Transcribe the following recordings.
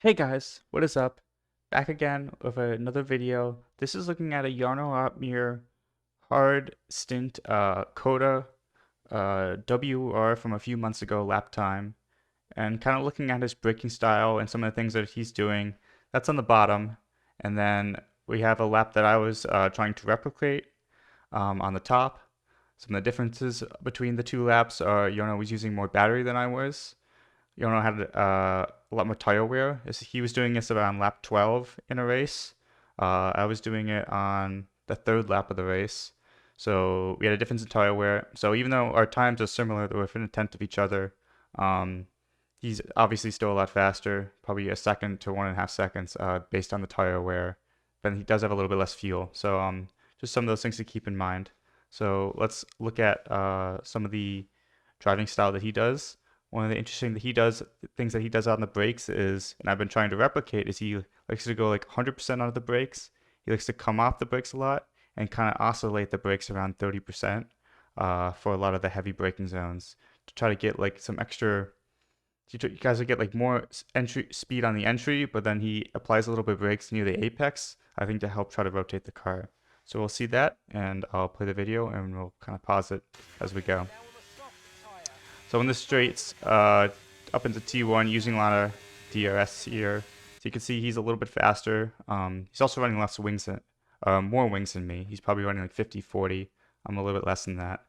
Hey guys, what is up? Back again with another video. This is looking at a Jarno Opmeer hard stint Cota WR from a few months ago lap time, and kind of looking at his braking style and some of the things that he's doing. That's on the bottom, and then we have a lap that I was trying to replicate on the top. Some of the differences between the two laps are Jarno was using more battery than I was. Jarno had a lot more tire wear. He was doing this around lap 12 in a race. I was doing it on the third lap of the race. So we had a difference in tire wear. So even though our times are similar, they're within a tenth of each other. He's obviously still a lot faster, probably a second to 1.5 seconds based on the tire wear. But he does have a little bit less fuel. So just some of those things to keep in mind. So let's look at some of the driving style that he does. One of the interesting things that he does on the brakes is, and I've been trying to replicate, is he likes to go like 100% onto the brakes. He likes to come off the brakes a lot and kind of oscillate the brakes around 30% for a lot of the heavy braking zones to try to get like some extra. You guys will get like more entry speed on the entry, but then he applies a little bit of brakes near the apex, I think, to help try to rotate the car. So we'll see that, and I'll play the video and we'll kind of pause it as we go. So in the straights, up into T1, using a lot of DRS here. So you can see he's a little bit faster. He's also running less wings more wings than me. He's probably running like 50, 40. I'm a little bit less than that.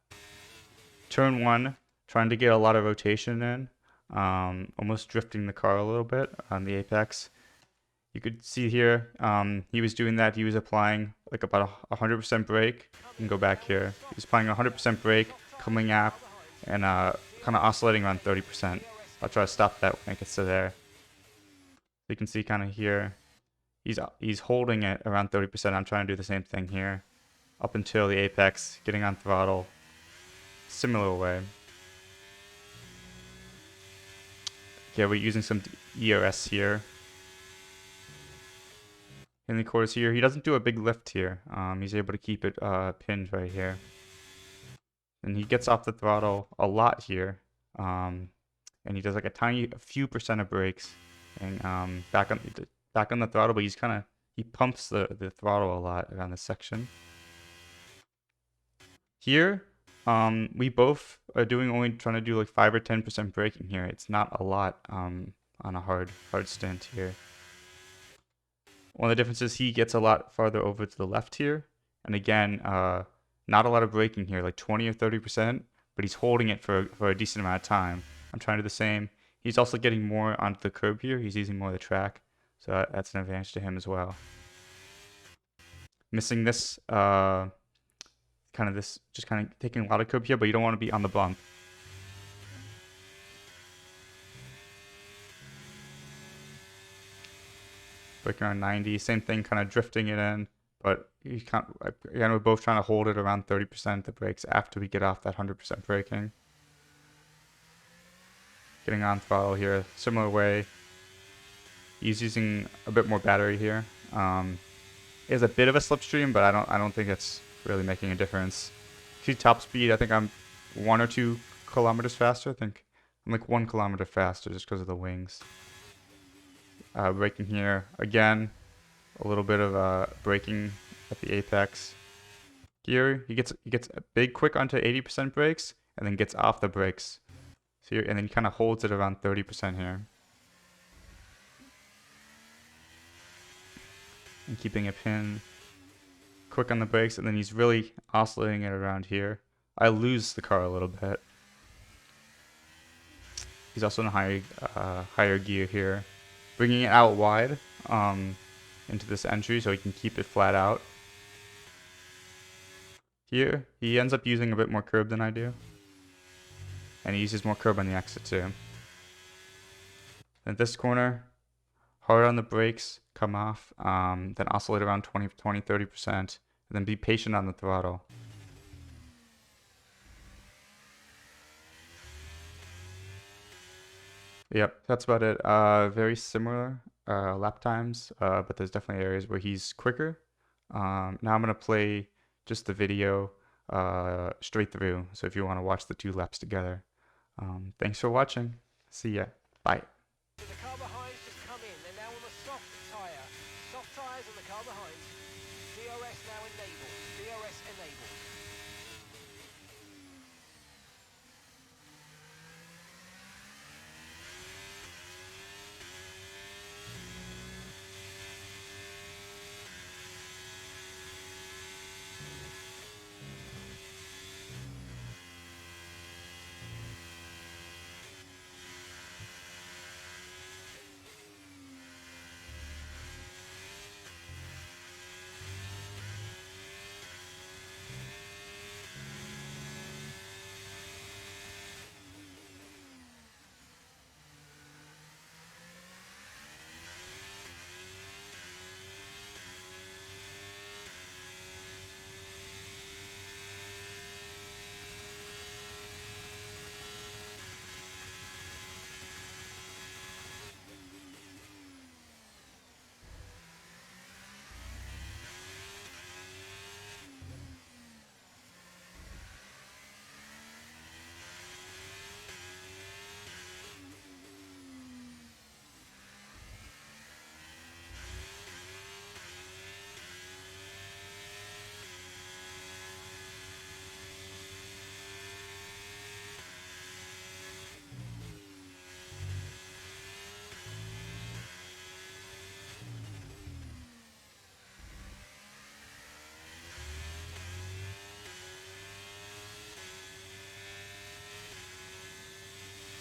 Turn 1, trying to get a lot of rotation in. Almost drifting the car a little bit on the apex. You could see here, he was doing that. He was applying like about 100% brake. You can go back here. He was applying 100% brake, coming up, and kind of oscillating around 30%. I'll try to stop that when it gets to there. You can see kind of here, he's holding it around 30%. I'm trying to do the same thing here, up until the apex, getting on throttle, similar way. Okay, we're using some ERS here. In the quarters here, he doesn't do a big lift here. He's able to keep it pinned right here. And he gets off the throttle a lot here. And he does like a few percent of brakes. And back on the throttle, but he pumps the throttle a lot around this section. Here, we both are trying to do like 5 or 10% braking here. It's not a lot on a hard stint here. One of the differences, he gets a lot farther over to the left here. And again, not a lot of braking here, like 20 or 30%, but he's holding it for a decent amount of time. I'm trying to do the same. He's also getting more onto the curb here. He's using more of the track, so that's an advantage to him as well. Missing this, just kind of taking a lot of curb here, but you don't want to be on the bump. Braking around 90, same thing, kind of drifting it in, but you can't. Again, we're both trying to hold it around 30% the brakes after we get off that 100% braking. Getting on throttle here, similar way. He's using a bit more battery here. He has a bit of a slipstream, but I don't think it's really making a difference. See top speed, I think I'm 1 or 2 kilometers faster. I think I'm like 1 kilometer faster just because of the wings. Braking here again, a little bit of braking at the apex. Here he gets a big quick onto 80% brakes and then gets off the brakes. So and then he kind of holds it around 30% here. And keeping it pinned. Quick on the brakes, and then he's really oscillating it around here. I lose the car a little bit. He's also in a higher gear here. Bringing it out wide into this entry so he can keep it flat out. Here, he ends up using a bit more curb than I do. And he uses more curb on the exit too. At this corner, hard on the brakes, come off, then oscillate around 20, 30%, and then be patient on the throttle. Yep, that's about it. Very similar lap times, but there's definitely areas where he's quicker. Now I'm going to play just the video straight through, so if you want to watch the 2 laps together. Thanks for watching. See ya. Bye. tyres just come in. They're now on the soft tyre. Soft tyres on the car behind. DRS now enabled. DRS enabled.